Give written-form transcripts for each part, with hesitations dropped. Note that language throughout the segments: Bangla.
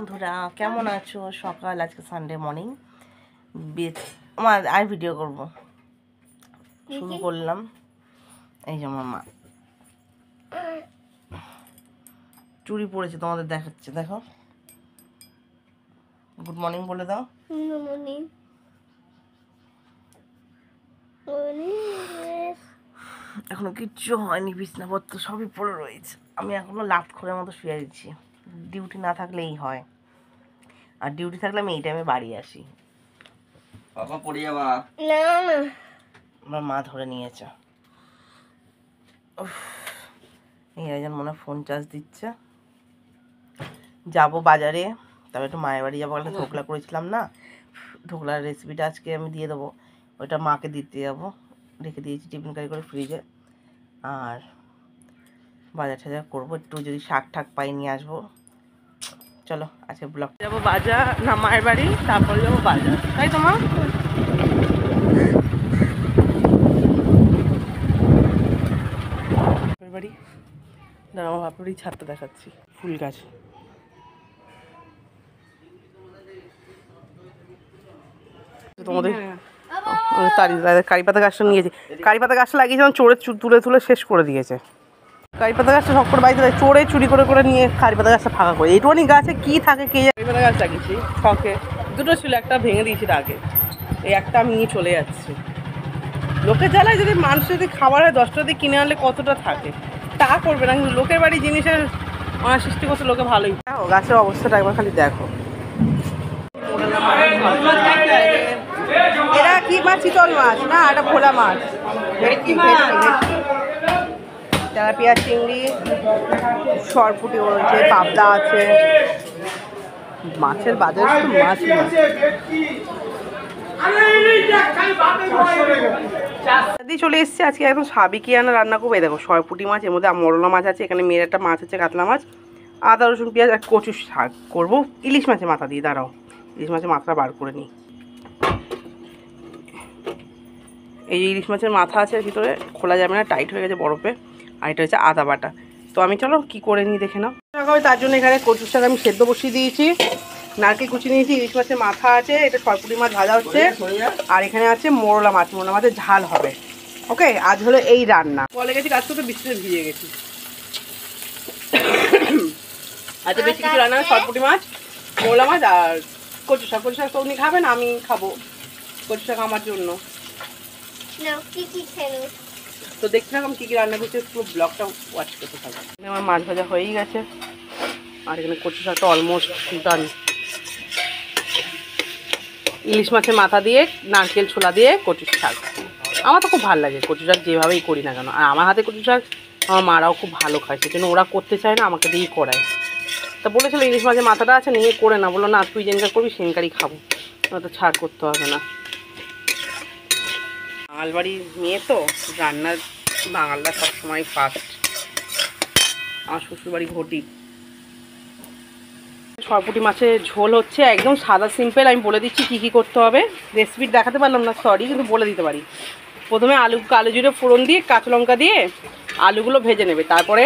বন্ধুরা, কেমন আছো? সকাল আজকে সানডে মর্নিং, আমার আর ভিডিও করব শুরু করলাম। এই যে আমার মা চুড়ি পরেছে, তোমাদের দেখাচ্ছে, দেখো। গুড মর্নিং বলে দাও। এখনো কিচ্ছু হয়নি, বিছনাপত্র সবই পড়ে রয়েছে। আমি এখনো লাত করে মতো শুয়ে দিচ্ছি। ডিউটি না থাকলে এই হয়, আর ডিউটি থাকলে আমি এই টাইমে বাড়ি আসি। বাবা পড়ে যাবা না, আমার মা ধরে নিয়েছে। এই একজন মনে হয় ফোন চার্জ দিচ্ছে। যাবো বাজারে, তবে একটু মায়ের বাড়ি যাবো। কালকে ঢোকলা করেছিলাম না, ঢোকলার রেসিপিটা আজকে আমি দিয়ে দেবো। ওইটা মাকে দিতে যাবো, রেখে দিয়েছি টিফিন কারি করে ফ্রিজে। আর বাজার টাজার করবো, একটু যদি শাক ঠাক পাই নিয়ে আসবো। চলো আজকে ব্লগ যাবো বাজার, না মায়ের বাড়ি, তারপরে যাবো বাজার, তাই তো মা? বাড়ি দাঁড়া, আমার বাপেরই ছাদটা দেখাচ্ছি, ফুল গাছ। তোমাদের কারি পাতা গাছটা নিয়েছি, কারি পাতা গাছটা লাগিয়েছিলাম, চোরে তুলে তুলে শেষ করে দিয়েছে। কারি পাতা গাছটা সব করে বাড়িতে চোরে চুরি করে করে নিয়ে কারি পাতা গাছটা ফাঁকা করে। এইটুখানি গাছে কি থাকে কে জানে। কারি পাতা গাছ লাগিয়েছি শখে, দুটো ছিল, একটা ভেঙে দিয়েছি আগে, এই একটা আমি নিয়ে চলে যাচ্ছি। লোকের জ্বালায় যদি মানুষ যদি খাবার হয় 10টা দিয়ে কিনে আনলে কতটা থাকে, তা করবে না, কিন্তু লোকের বাড়ি জিনিসের সৃষ্টি করতে লোকে ভালোই। দেখো গাছের অবস্থাটা একবার খালি দেখো। এরা কি মাছ? চিতল মাছ না, এটা ভোলা মাছ, তেলাপিয়া, চিংড়ি, সরপুটি রয়েছে, পাবদা আছে। মাছের বাজারে শুধু মাছ দিয়ে চলে এসেছি। আজকে একদম সাবিকিয়ানা রান্না করবো। এই দেখো সরপুটি মাছ, এর মধ্যে মরলা মাছ আছে, এখানে মেয়ের একটা মাছ আছে কাতলা মাছ, আদা রসুন পেঁয়াজ আর কচু শাক করবো ইলিশ মাছের মাথা দিয়ে। দাঁড়াও, ইলিশ মাছের মাথাটা বার করে নিই। এই যে ইলিশ মাছের মাথা আছে, ভিতরে খোলা যাবে না, টাইট হয়ে গেছে বরফে। আর এটা হচ্ছে আদা বাটা। তো আমি চলো কি করে নিই দেখে নাও। তার জন্য এখানে কচু শাক আমি সেদ্ধ বসিয়ে দিয়েছি, নারকেল কুচি নিয়েছি, ইলিশ মাছের মাথা আছে, এটা সরপুটি মাছ ভাজা হচ্ছে, আর এখানে আছে মোরলা মাছ, মোরলা মাছের ঝাল হবে। ওকে, আজ হলো এই রান্না। কলে গেছি কাজ করতে, বৃষ্টিতে ভিজে গেছি। আচ্ছা, বেশি কিছু রান্না হবে, সরপুটি মাছ, মোরলা মাছ আর কচু শাক। কচু শাক তো উনি খাবেন, আমি খাবো কচু শাক আমার জন্য। তো দেখতে থাকো আমি কী কী রান্না করছি, পুরো ব্লগটা ওয়াচ করতে থাকো। আমার মাছ ভাজা হয়েই গেছে, আর এখানে কচু শাকটা অলমোস্ট ডান। ইলিশ মাছের মাথা দিয়ে নারকেল ছোলা দিয়ে কচু শাক, আমার তো খুব ভালো লাগে কচু শাক যেভাবেই করি না কেন। আর আমার হাতে কচু শাক আমার মারাও খুব ভালো খায়, সেজন্য ওরা করতে চায় না, আমাকে দিয়েই করায়। তা বলেছিল ইলিশ মাছের মাথাটা আছে নিয়ে করে না, বললো না তুই যেনকার করবি সেনকারই খাবো, তো ছাড় করতে হবে না। বাঙাল বাড়ির মেয়ে তো, রান্নার বাঙালরা সবসময় ফার্স্ট। আমার শ্বশুরবাড়ি ঘটি। সরপুটি মাছের ঝোল হচ্ছে একদম সাদা সিম্পল। আমি বলে দিচ্ছি কী কী করতে হবে। রেসিপি দেখাতে পারলাম না, সরি, কিন্তু বলে দিতে পারি। প্রথমে কালো জিরে ফোড়ন দিয়ে কাঁচা লঙ্কা দিয়ে আলুগুলো ভেজে নেবে। তারপরে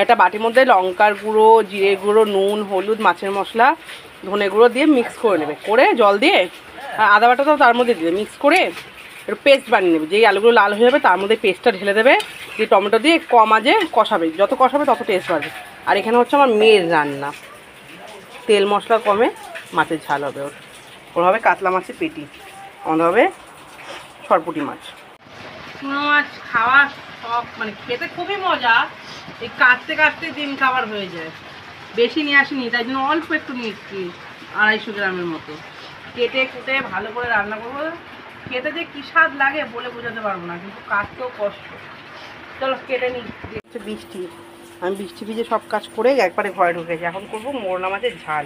একটা বাটির মধ্যে লঙ্কার গুঁড়ো, জিরে গুঁড়ো, নুন, হলুদ, মাছের মশলা, ধনে গুঁড়ো দিয়ে মিক্স করে নেবে, করে জল দিয়ে আর আদা বাটাটাও তার মধ্যে দিয়ে মিক্স করে একটু পেস্ট বানিয়ে নেবে। যেই আলুগুলো লাল হয়ে যাবে তার মধ্যে পেস্টটা ঢেলে দেবে, দিয়ে টমেটো দিয়ে কম আঁচে কষাবে, যত কষাবে তত টেস্ট বাড়বে। আর এখানে হচ্ছে আমার মেয়ের রান্না, তেল মশলা কমে মাছের ঝাল হবে, ওর হবে কাতলা মাছের পেটি, আমাদের হবে সরপুটি মাছ। চুনো মাছ খাওয়া সব মানে খেতে খুবই মজা, এই কাটতে কাটতে দিন খাবার হয়ে যায়। বেশি নিয়ে আসিনি, তাই জন্য অল্প একটু নিচ্ছি, 250 গ্রামের মতো। কেটে কুটে ভালো করে রান্না করবো, খেতে যে কী স্বাদ লাগে বলে বোঝাতে পারবো না, কিন্তু কাটতেও কষ্ট। চলো কেটে নিই। দেখছে বৃষ্টি, আমি বৃষ্টি ভিজে সব কাজ করে একবারে ঘরে ঢুকেছি। এখন করবো মোরলা মাছের ঝাল।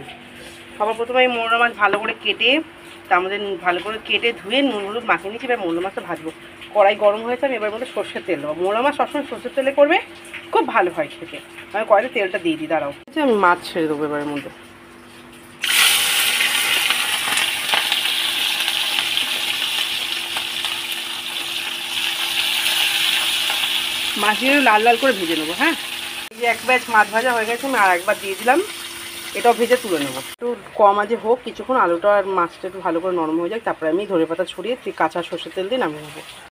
সবার প্রথমে এই মোরলা মাছ ভালো করে কেটে, তার মধ্যে ভালো করে কেটে ধুয়ে নুন হলুদ মাখিয়ে নিচ্ছি। এবার মোরলা মাছটা ভাজবো, কড়াই গরম হয়েছে, আমি এবার মধ্যে সর্ষের তেল দেবো। মোরলা মাছ সবসময় সর্ষের তেলে করবে, খুব ভালো হয় খেতে। আমি কড়াইতে তেলটা দিয়ে দিই, দাঁড়াও। আমি মাছ ছেড়ে দেবো এবারের মধ্যে। মাছগুলো লাল লাল করে ভেজে নেবো। হ্যাঁ, এই যে এক ব্যাচ মাছ ভাজা হয়ে গেছে, আমি আর একবার দিয়ে দিলাম এটাও ভেজে তুলে নেবো। একটু কম আজে হোক কিছুক্ষণ, আলুটা আর মাছটা একটু ভালো করে নরম হয়ে যাক, তারপরে আমি ধনেপাতা ছড়িয়ে কাঁচা সর্ষের তেল দিয়ে নামিয়ে নেবো।